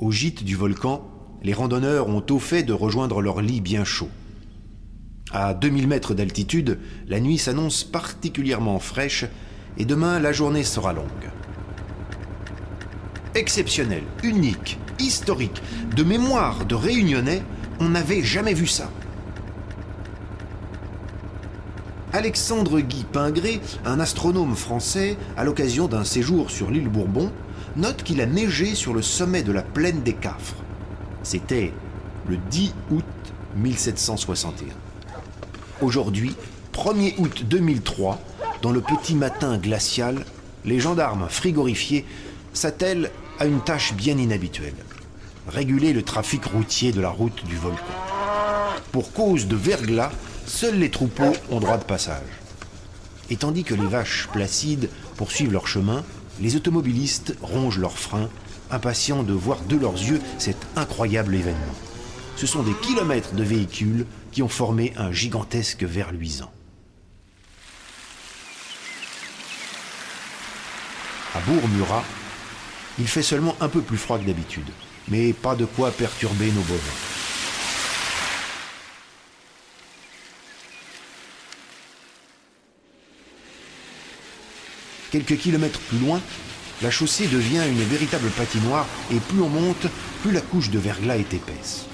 Au gîte du volcan, les randonneurs ont au fait de rejoindre leur lit bien chaud. À 2000 mètres d'altitude, la nuit s'annonce particulièrement fraîche et demain, la journée sera longue. Exceptionnel, unique, historique, de mémoire de Réunionnais, on n'avait jamais vu ça. Alexandre Guy Pingré, un astronome français, à l'occasion d'un séjour sur l'île Bourbon, note qu'il a neigé sur le sommet de la plaine des Cafres. C'était le 10 août 1761. Aujourd'hui, 1er août 2003, dans le petit matin glacial, les gendarmes frigorifiés s'attellent à une tâche bien inhabituelle. Réguler le trafic routier de la route du volcan. Pour cause de verglas, seuls les troupeaux ont droit de passage. Et tandis que les vaches placides poursuivent leur chemin, les automobilistes rongent leurs freins, impatients de voir de leurs yeux cet incroyable événement. Ce sont des kilomètres de véhicules qui ont formé un gigantesque ver luisant. À Bourg-Murat, il fait seulement un peu plus froid que d'habitude, mais pas de quoi perturber nos bovins. Quelques kilomètres plus loin, la chaussée devient une véritable patinoire et plus on monte, plus la couche de verglas est épaisse.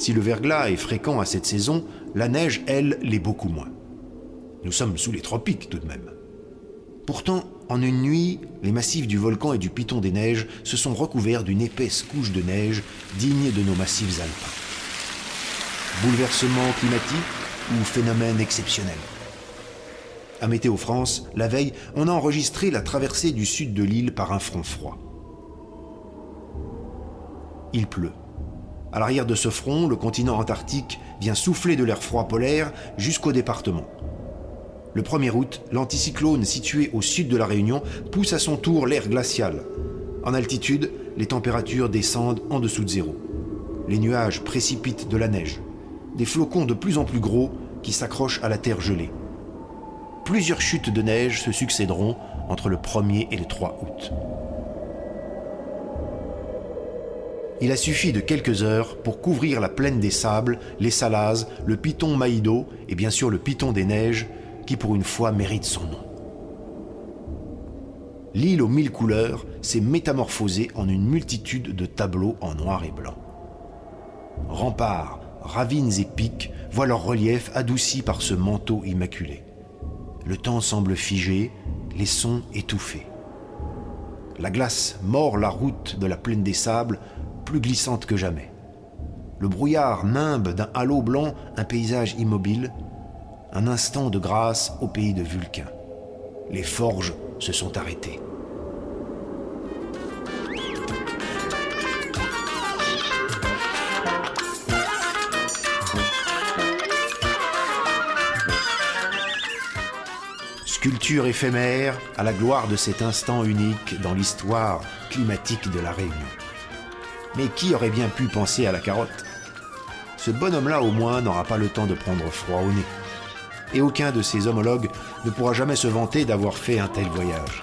Si le verglas est fréquent à cette saison, la neige, elle, l'est beaucoup moins. Nous sommes sous les tropiques tout de même. Pourtant, en une nuit, les massifs du volcan et du piton des neiges se sont recouverts d'une épaisse couche de neige digne de nos massifs alpins. Bouleversement climatique ou phénomène exceptionnel? À Météo France, la veille, on a enregistré la traversée du sud de l'île par un front froid. Il pleut. À l'arrière de ce front, le continent antarctique vient souffler de l'air froid polaire jusqu'au département. Le 1er août, l'anticyclone situé au sud de la Réunion pousse à son tour l'air glacial. En altitude, les températures descendent en dessous de zéro. Les nuages précipitent de la neige. Des flocons de plus en plus gros qui s'accrochent à la terre gelée. Plusieurs chutes de neige se succéderont entre le 1er et le 3 août. Il a suffi de quelques heures pour couvrir la plaine des sables, les salazes, le piton Maïdo et bien sûr le piton des neiges, qui pour une fois mérite son nom. L'île aux 1000 couleurs s'est métamorphosée en une multitude de tableaux en noir et blanc. Remparts, ravines et pics voient leur relief adouci par ce manteau immaculé. Le temps semble figé, les sons étouffés. La glace mord la route de la plaine des sables, plus glissante que jamais. Le brouillard nimbe d'un halo blanc un paysage immobile, un instant de grâce au pays de Vulcain. Les forges se sont arrêtées. Sculpture éphémère à la gloire de cet instant unique dans l'histoire climatique de la Réunion. Mais qui aurait bien pu penser à la carotte? Ce bonhomme-là, au moins, n'aura pas le temps de prendre froid au nez. Et aucun de ses homologues ne pourra jamais se vanter d'avoir fait un tel voyage.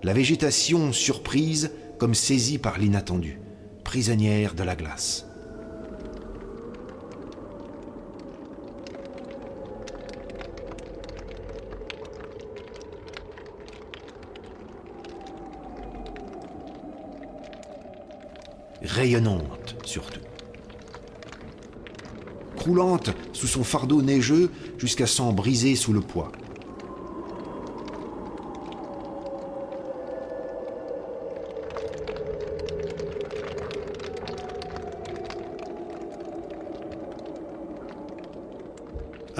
La végétation surprise comme saisie par l'inattendu, prisonnière de la glace. rayonnante surtout. Croulante sous son fardeau neigeux jusqu'à s'en briser sous le poids.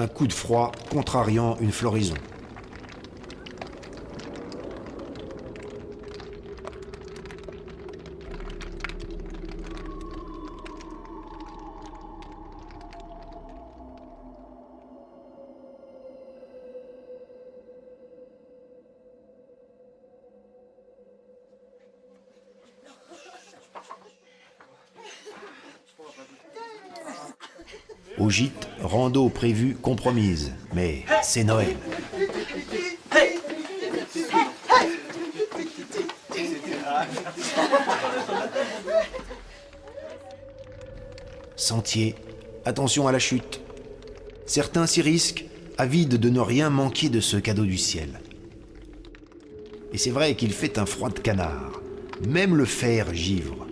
Un coup de froid contrariant une floraison. Au gîte, rando prévue compromise, mais c'est Noël. Sentier, attention à la chute. Certains s'y risquent, avides de ne rien manquer de ce cadeau du ciel. Et c'est vrai qu'il fait un froid de canard, même le fer givre.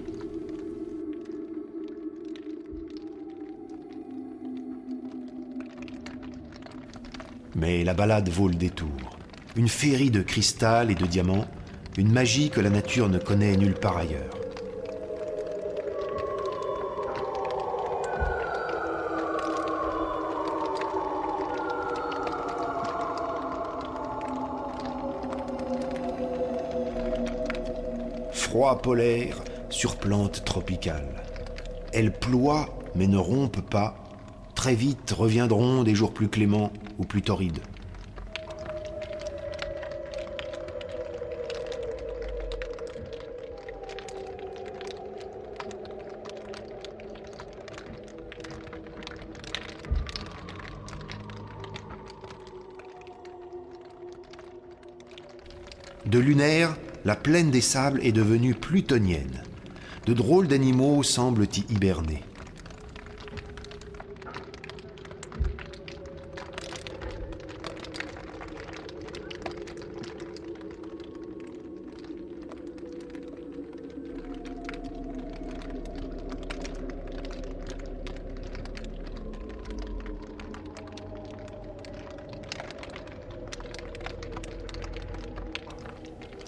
Mais la balade vaut le détour. Une féerie de cristal et de diamants, une magie que la nature ne connaît nulle part ailleurs. Froid polaire sur plante tropicale. Elles ploient mais ne rompent pas. Très vite reviendront des jours plus cléments ou plus torrides. De lunaire, la plaine des sables est devenue plutonienne. De drôles d'animaux semblent y hiberner.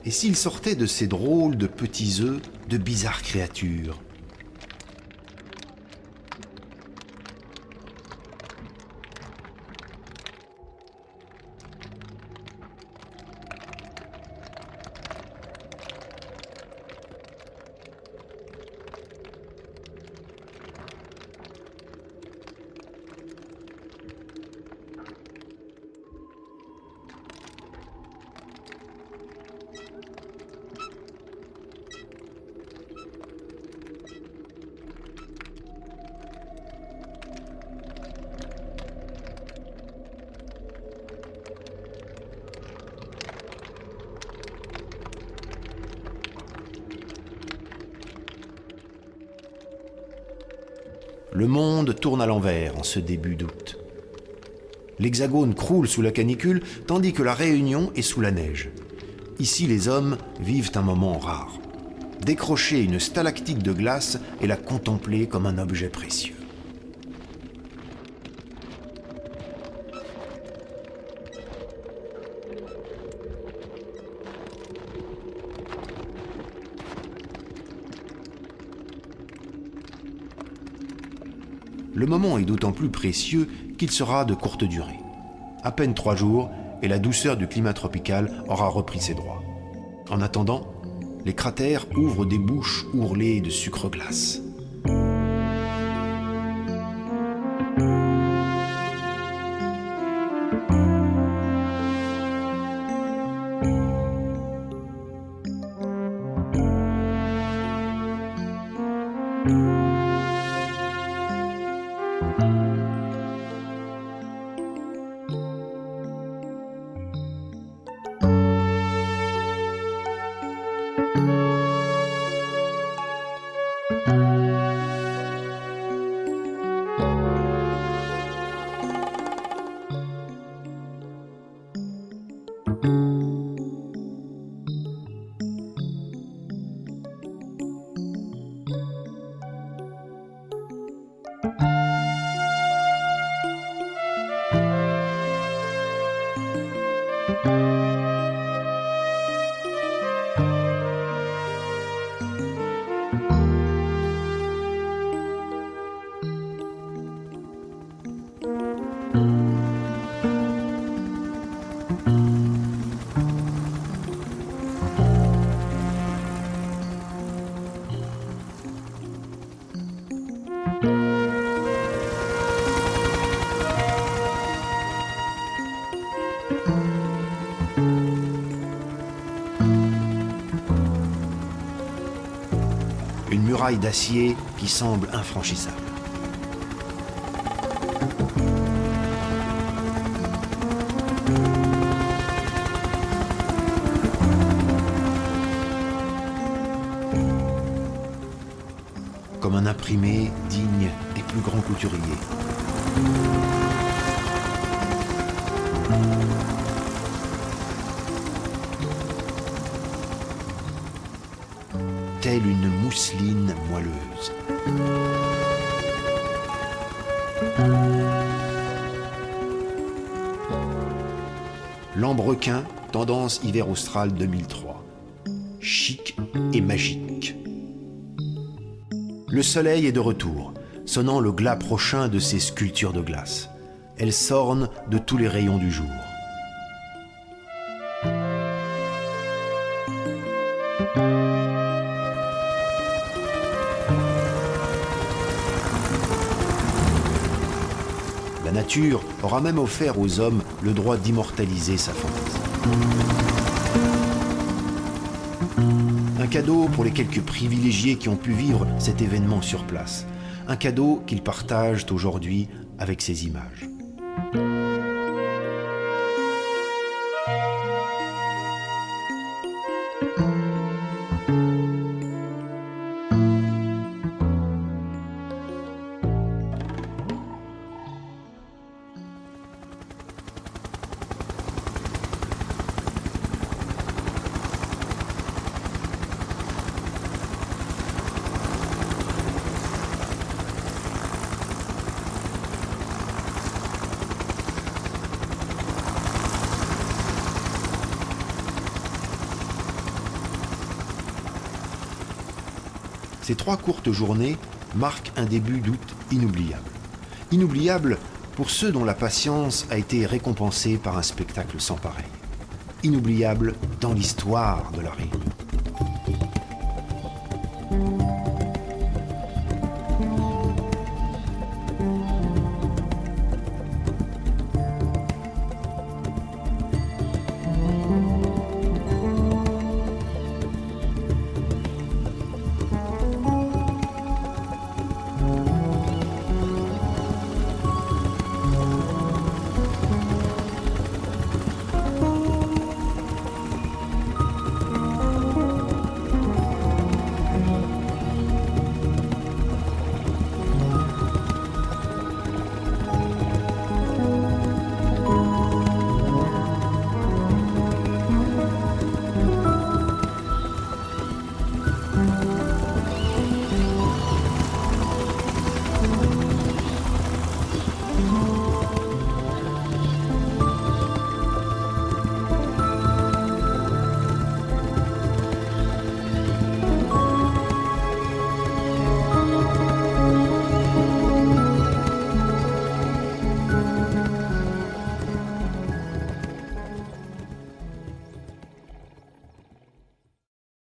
Et s'il sortait de ces drôles de petits œufs, de bizarres créatures? Le monde tourne à l'envers en ce début d'août. L'Hexagone croule sous la canicule, tandis que la Réunion est sous la neige. Ici, les hommes vivent un moment rare. Décrocher une stalactite de glace et la contempler comme un objet précieux. Le moment est d'autant plus précieux qu'il sera de courte durée. À peine 3 jours, et la douceur du climat tropical aura repris ses droits. En attendant, les cratères ouvrent des bouches ourlées de sucre glace. Une muraille d'acier qui semble infranchissable. Comme un imprimé digne des plus grands couturiers. Telle une mousseline moelleuse. Lambrequin, tendance hiver austral 2003. Chic et magique. Le soleil est de retour, sonnant le glas prochain de ces sculptures de glace. Elles s'ornent de tous les rayons du jour. La nature aura même offert aux hommes le droit d'immortaliser sa fantaisie. Un cadeau pour les quelques privilégiés qui ont pu vivre cet événement sur place. Un cadeau qu'ils partagent aujourd'hui avec ces images. Ces 3 courtes journées marquent un début d'août inoubliable. Inoubliable pour ceux dont la patience a été récompensée par un spectacle sans pareil. Inoubliable dans l'histoire de La Réunion.